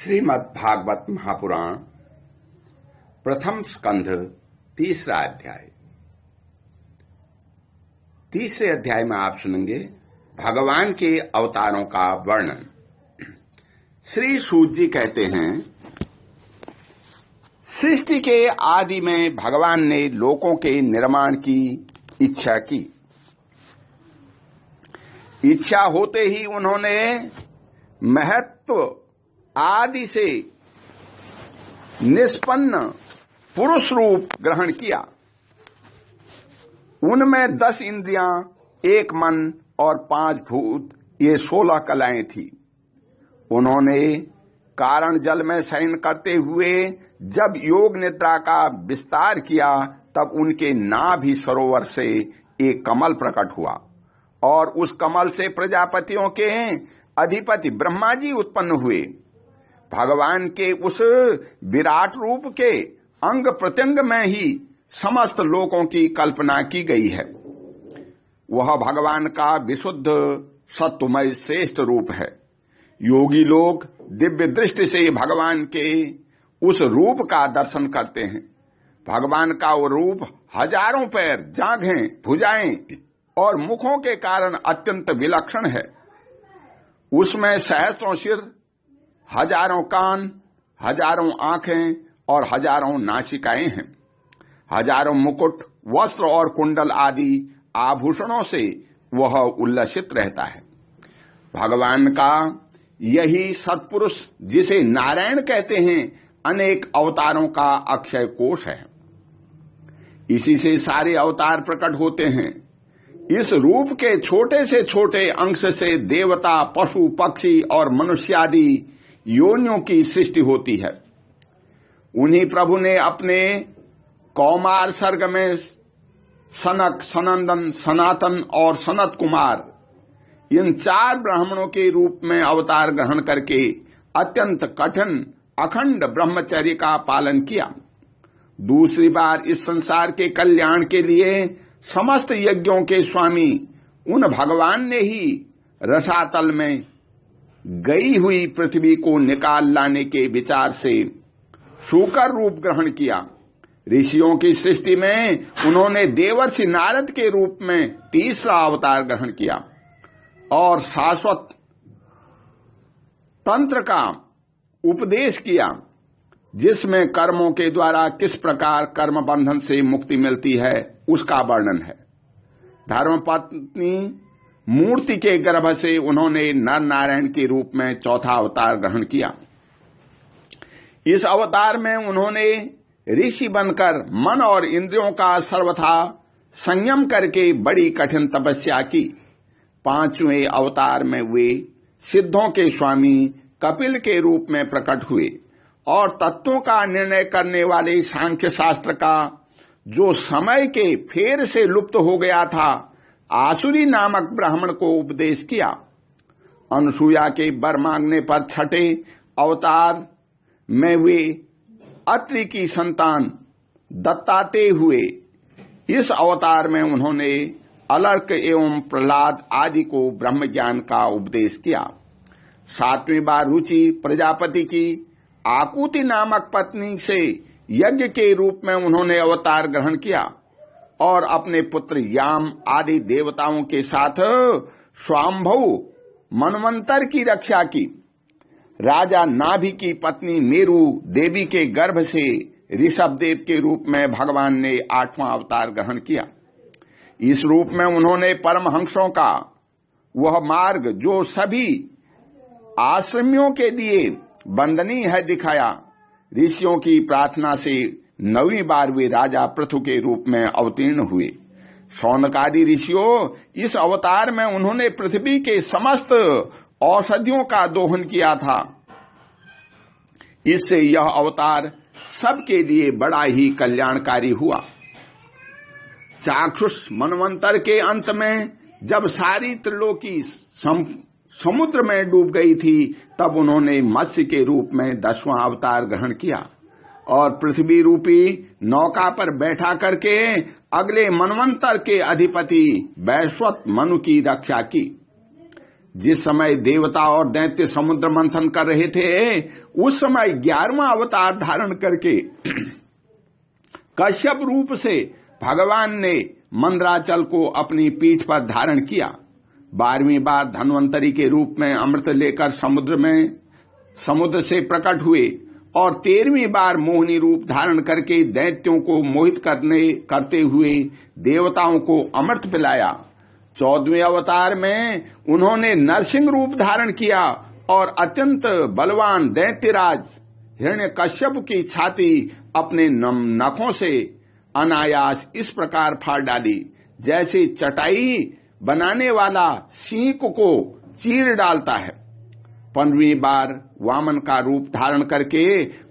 श्रीमद् भागवत महापुराण प्रथम स्कंध तीसरा अध्याय। तीसरे अध्याय में आप सुनेंगे भगवान के अवतारों का वर्णन। श्री सूत जी कहते हैं, सृष्टि के आदि में भगवान ने लोकों के निर्माण की इच्छा की। इच्छा होते ही उन्होंने महत्व आदि से निष्पन्न पुरुष रूप ग्रहण किया। उनमें 10 इंद्रियां, 1 मन और 5 भूत, ये 16 कलाएं थी। उन्होंने कारण जल में शयन करते हुए जब योग निद्रा का विस्तार किया, तब उनके नाभि सरोवर से एक कमल प्रकट हुआ और उस कमल से प्रजापतियों के अधिपति ब्रह्मा जी उत्पन्न हुए। भगवान के उस विराट रूप के अंग प्रत्यंग में ही समस्त लोकों की कल्पना की गई है। वह भगवान का विशुद्ध सत्वमय श्रेष्ठ रूप है। योगी लोग दिव्य दृष्टि से भगवान के उस रूप का दर्शन करते हैं। भगवान का वो रूप हजारों पैर, जांघें, भुजाएं और मुखों के कारण अत्यंत विलक्षण है। उसमें सहस्रों सिर, हजारों कान, हजारों आंखें और हजारों नासिकाएं हैं। हजारों मुकुट, वस्त्र और कुंडल आदि आभूषणों से वह उल्लसित रहता है। भगवान का यही सत्पुरुष, जिसे नारायण कहते हैं, अनेक अवतारों का अक्षय कोश है। इसी से सारे अवतार प्रकट होते हैं। इस रूप के छोटे से छोटे अंश से देवता, पशु, पक्षी और मनुष्यादि योनियों की सृष्टि होती है। उन्हीं प्रभु ने अपने कौमार सर्ग में सनक, सनंदन, सनातन और सनत कुमार, इन 4 ब्राह्मणों के रूप में अवतार ग्रहण करके अत्यंत कठिन अखंड ब्रह्मचर्य का पालन किया। दूसरी बार इस संसार के कल्याण के लिए समस्त यज्ञों के स्वामी उन भगवान ने ही रसातल में गई हुई पृथ्वी को निकाल लाने के विचार से शूकर रूप ग्रहण किया। ऋषियों की सृष्टि में उन्होंने देवर्षि नारद के रूप में तीसरा अवतार ग्रहण किया और शाश्वत तंत्र का उपदेश किया, जिसमें कर्मों के द्वारा किस प्रकार कर्म बंधन से मुक्ति मिलती है उसका वर्णन है। धर्मपत्नी मूर्ति के गर्भ से उन्होंने नर नारायण के रूप में चौथा अवतार ग्रहण किया। इस अवतार में उन्होंने ऋषि बनकर मन और इंद्रियों का सर्वथा संयम करके बड़ी कठिन तपस्या की। 5वें अवतार में वे सिद्धों के स्वामी कपिल के रूप में प्रकट हुए और तत्वों का निर्णय करने वाले सांख्य शास्त्र का, जो समय के फेर से लुप्त हो गया था, आसुरी नामक ब्राह्मण को उपदेश किया। अनुसूया के वर मांगने पर 6ठे अवतार में वे अत्रि की संतान दत्ताते हुए। इस अवतार में उन्होंने अलर्क एवं प्रहलाद आदि को ब्रह्म ज्ञान का उपदेश किया। 7वीं बार रुचि प्रजापति की आकुति नामक पत्नी से यज्ञ के रूप में उन्होंने अवतार ग्रहण किया और अपने पुत्र याम आदि देवताओं के साथ स्वाम्भव मनवंतर की रक्षा की। राजा नाभि की पत्नी मेरु देवी के गर्भ से ऋषभ देव के रूप में भगवान ने 8वां अवतार ग्रहण किया। इस रूप में उन्होंने परमहंसों का वह मार्ग, जो सभी आश्रमियों के लिए वंदनीय है, दिखाया। ऋषियों की प्रार्थना से 9वीं बार वे राजा पृथु के रूप में अवतीर्ण हुए। शौनकादि ऋषियों, इस अवतार में उन्होंने पृथ्वी के समस्त औषधियों का दोहन किया था। इससे यह अवतार सबके लिए बड़ा ही कल्याणकारी हुआ। चाक्षुष मनवंतर के अंत में जब सारी त्रिलोकी समुद्र में डूब गई थी, तब उन्होंने मत्स्य के रूप में 10वां अवतार ग्रहण किया और पृथ्वी रूपी नौका पर बैठा करके अगले मनवंतर के अधिपति वैश्वत मनु की रक्षा की। जिस समय देवता और दैत्य समुद्र मंथन कर रहे थे, उस समय 11वां अवतार धारण करके कश्यप रूप से भगवान ने मंदराचल को अपनी पीठ पर धारण किया। 12वीं बार धन्वंतरी के रूप में अमृत लेकर समुद्र से प्रकट हुए और 13वीं बार मोहिनी रूप धारण करके दैत्यों को मोहित करते हुए देवताओं को अमृत पिलाया। 14वें अवतार में उन्होंने नरसिंह रूप धारण किया और अत्यंत बलवान दैत्यराज हिरण्यकश्यप की छाती अपने नखों से अनायास इस प्रकार फाड़ डाली जैसे चटाई बनाने वाला सींक को चीर डालता है। 15वीं बार वामन का रूप धारण करके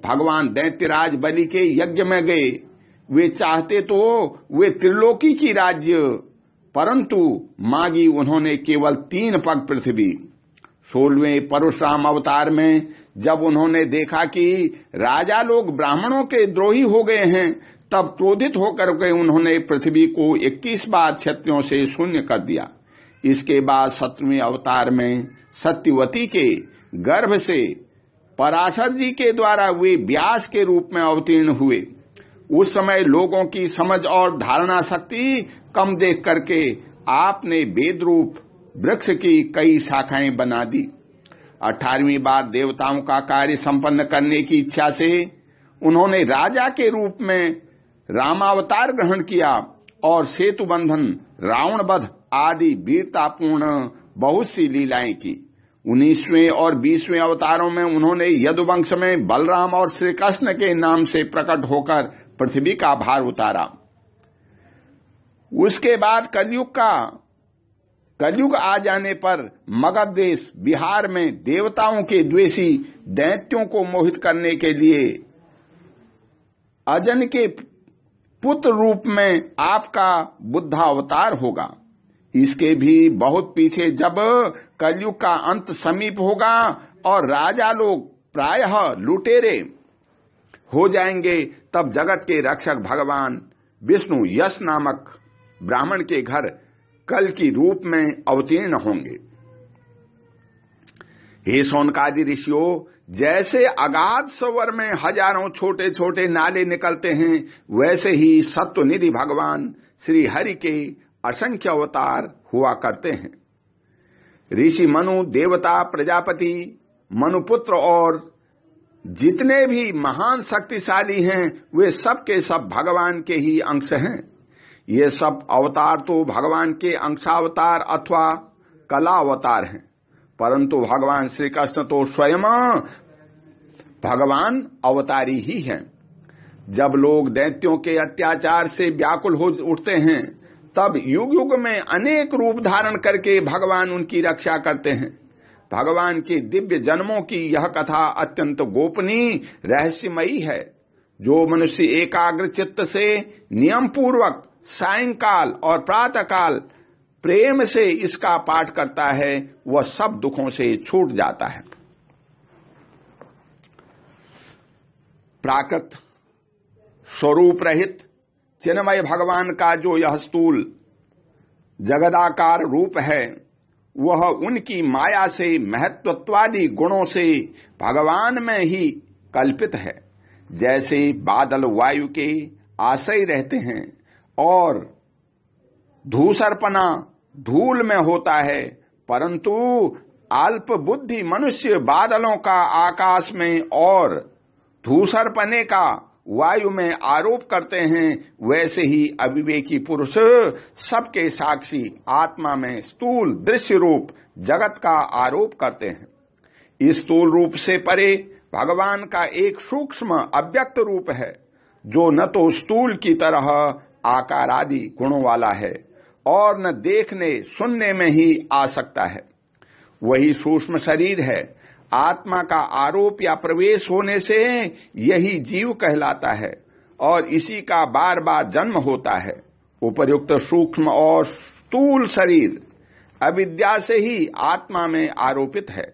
भगवान दैत्यराज बलि के यज्ञ में गए। वे चाहते तो वे त्रिलोकी की राज्य, परंतु मांगी उन्होंने केवल 3 पग पृथ्वी। 16वें परशुराम अवतार में जब उन्होंने देखा कि राजा लोग ब्राह्मणों के द्रोही हो गए हैं, तब क्रोधित होकर के उन्होंने पृथ्वी को 21 बार क्षत्रियों से शून्य कर दिया। इसके बाद 17वें अवतार में सत्यवती के गर्भ से पराशर जी के द्वारा वे व्यास के रूप में अवतीर्ण हुए। उस समय लोगों की समझ और धारणा शक्ति कम देख करके आपने वेद रूप वृक्ष की कई शाखाएं बना दी। 18वीं बार देवताओं का कार्य संपन्न करने की इच्छा से उन्होंने राजा के रूप में रामावतार ग्रहण किया और सेतु बंधन, रावण वध आदि वीरतापूर्ण बहुत सी लीलाएं की। 19वें और 20वें अवतारों में उन्होंने यदुवंश में बलराम और श्री कृष्ण के नाम से प्रकट होकर पृथ्वी का भार उतारा। उसके बाद कलयुग आ जाने पर मगध देश बिहार में देवताओं के द्वेषी दैत्यों को मोहित करने के लिए अजन के पुत्र रूप में आपका बुद्धा अवतार होगा। इसके भी बहुत पीछे जब कलयुग का अंत समीप होगा और राजा लोग प्रायः लुटेरे हो जाएंगे, तब जगत के रक्षक भगवान विष्णु यश नामक ब्राह्मण के घर कल की रूप में अवतीर्ण होंगे। हे शौनकादि ऋषियों, जैसे अगाध सरोवर में हजारों छोटे छोटे नाले निकलते हैं, वैसे ही सत्वनिधि भगवान श्री हरि के असंख्य अवतार हुआ करते हैं। ऋषि मनु, देवता, प्रजापति, मनुपुत्र और जितने भी महान शक्तिशाली हैं, वे सब के सब भगवान के ही अंश हैं। ये सब अवतार तो भगवान के अंशावतार अथवा कला अवतार हैं, परंतु भगवान श्री कृष्ण तो स्वयं भगवान अवतारी ही हैं। जब लोग दैत्यों के अत्याचार से व्याकुल हो उठते हैं, तब युग युग में अनेक रूप धारण करके भगवान उनकी रक्षा करते हैं। भगवान के दिव्य जन्मों की यह कथा अत्यंत गोपनीय रहस्यमयी है। जो मनुष्य एकाग्र चित्त से नियम पूर्वक सायंकाल और प्रातःकाल प्रेम से इसका पाठ करता है, वह सब दुखों से छूट जाता है। प्राकृत स्वरूप रहित चिन्मय भगवान का जो यह स्थूल जगदाकार रूप है, वह उनकी माया से महत्वत्वादि गुणों से भगवान में ही कल्पित है। जैसे बादल वायु के आश्रय रहते हैं और धूसरपना धूल में होता है, परंतु अल्प बुद्धि मनुष्य बादलों का आकाश में और धूसरपने का वायु में आरोप करते हैं, वैसे ही अविवेकी पुरुष सबके साक्षी आत्मा में स्थूल दृश्य रूप जगत का आरोप करते हैं। इस स्थूल रूप से परे भगवान का एक सूक्ष्म अव्यक्त रूप है, जो न तो स्थूल की तरह आकार आदि गुणों वाला है और न देखने सुनने में ही आ सकता है। वही सूक्ष्म शरीर है। आत्मा का आरोप या प्रवेश होने से यही जीव कहलाता है और इसी का बार बार जन्म होता है। उपर्युक्त सूक्ष्म और स्थूल शरीर अविद्या से ही आत्मा में आरोपित है।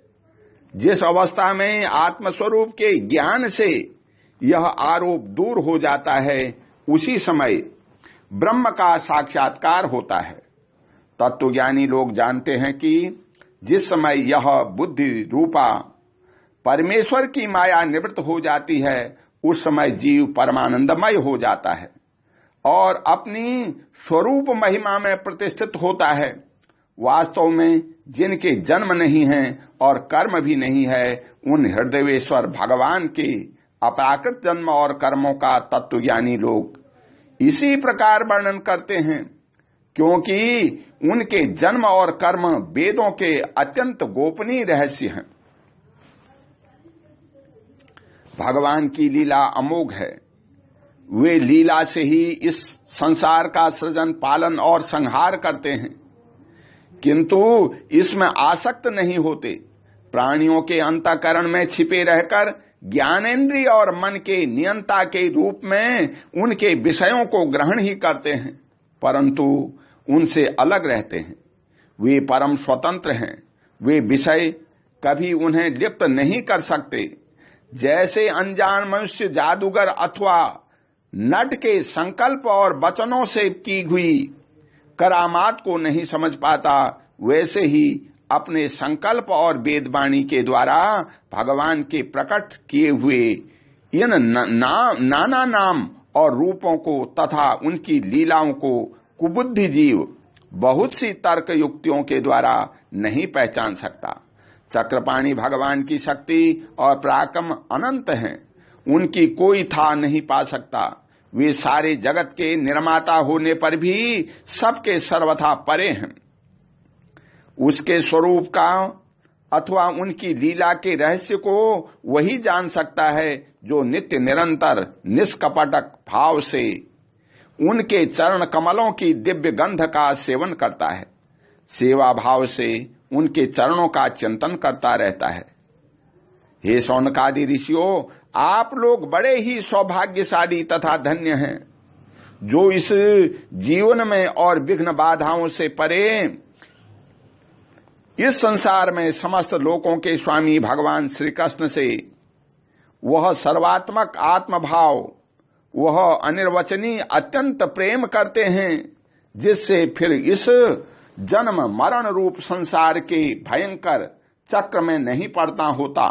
जिस अवस्था में आत्मस्वरूप के ज्ञान से यह आरोप दूर हो जाता है, उसी समय ब्रह्म का साक्षात्कार होता है। तत्वज्ञानी लोग जानते हैं कि जिस समय यह बुद्धि रूपा परमेश्वर की माया निवृत्त हो जाती है, उस समय जीव परमानंदमय हो जाता है और अपनी स्वरूप महिमा में प्रतिष्ठित होता है। वास्तव में जिनके जन्म नहीं है और कर्म भी नहीं है, उन हृदयेश्वर भगवान के अपराकृत जन्म और कर्मों का तत्वज्ञानी लोग इसी प्रकार वर्णन करते हैं, क्योंकि उनके जन्म और कर्म वेदों के अत्यंत गोपनीय रहस्य हैं। भगवान की लीला अमोघ है। वे लीला से ही इस संसार का सृजन, पालन और संहार करते हैं, किंतु इसमें आसक्त नहीं होते। प्राणियों के अंतःकरण में छिपे रहकर ज्ञानेंद्रिय और मन के नियंता के रूप में उनके विषयों को ग्रहण ही करते हैं, परंतु उनसे अलग रहते हैं। वे परम स्वतंत्र हैं। वे विषय कभी उन्हें लिप्त नहीं कर सकते। जैसे अनजान मनुष्य जादूगर अथवा नट के संकल्प और वचनों से की हुई करामात को नहीं समझ पाता, वैसे ही अपने संकल्प और वेदवाणी के द्वारा भगवान के प्रकट किए हुए इन नाना नाम और रूपों को तथा उनकी लीलाओं को कुबुद्धि जीव बहुत सी तर्क युक्तियों के द्वारा नहीं पहचान सकता। चक्रपाणी भगवान की शक्ति और पराक्रम अनंत हैं। उनकी कोई था नहीं पा सकता। वे सारे जगत के निर्माता होने पर भी सबके सर्वथा परे हैं। उसके स्वरूप का अथवा उनकी लीला के रहस्य को वही जान सकता है जो नित्य निरंतर निष्कपटक भाव से उनके चरण कमलों की दिव्य गंध का सेवन करता है, सेवा भाव से उनके चरणों का चिंतन करता रहता है। हे शौनकादि ऋषियों, आप लोग बड़े ही सौभाग्यशाली तथा धन्य हैं, जो इस जीवन में और विघ्न बाधाओं से परे इस संसार में समस्त लोकों के स्वामी भगवान श्री कृष्ण से वह सर्वात्मक आत्मभाव, वह अनिर्वचनीय अत्यंत प्रेम करते हैं, जिससे फिर इस जन्म मरण रूप संसार के भयंकर चक्र में नहीं पड़ना होता।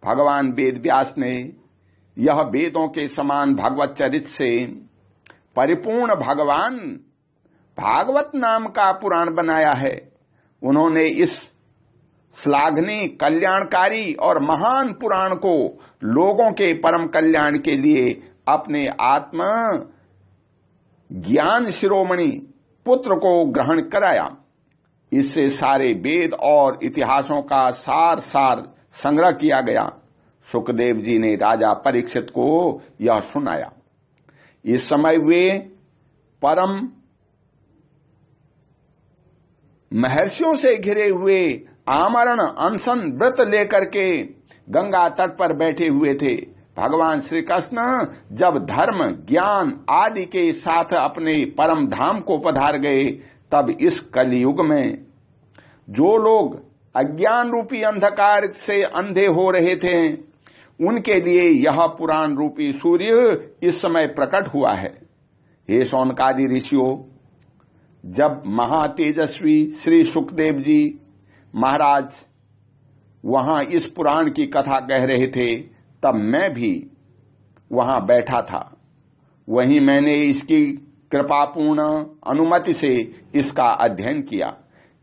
भगवान वेद व्यास ने यह वेदों के समान भगवत चरित से परिपूर्ण भगवान भागवत नाम का पुराण बनाया है। उन्होंने इस श्लाघनीय, कल्याणकारी और महान पुराण को लोगों के परम कल्याण के लिए अपने आत्म ज्ञान शिरोमणि पुत्र को ग्रहण कराया। इससे सारे वेद और इतिहासों का सार संग्रह किया गया। सुखदेव जी ने राजा परीक्षित को यह सुनाया। इस समय वे परम महर्षियों से घिरे हुए आमरण अनशन व्रत लेकर के गंगा तट पर बैठे हुए थे। भगवान श्री कृष्ण जब धर्म, ज्ञान आदि के साथ अपने परम धाम को पधार गए, तब इस कलयुग में जो लोग अज्ञान रूपी अंधकार से अंधे हो रहे थे, उनके लिए यह पुराण रूपी सूर्य इस समय प्रकट हुआ है। हे शौनकादि ऋषियों, जब महातेजस्वी श्री सुखदेव जी महाराज वहां इस पुराण की कथा कह रहे थे, तब मैं भी वहां बैठा था। वहीं मैंने इसकी कृपापूर्ण अनुमति से इसका अध्ययन किया।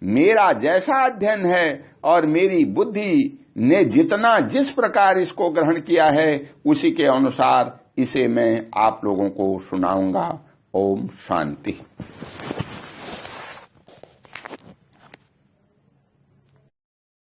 मेरा जैसा अध्ययन है और मेरी बुद्धि ने जिस प्रकार इसको ग्रहण किया है, उसी के अनुसार इसे मैं आप लोगों को सुनाऊंगा। ओम शांति।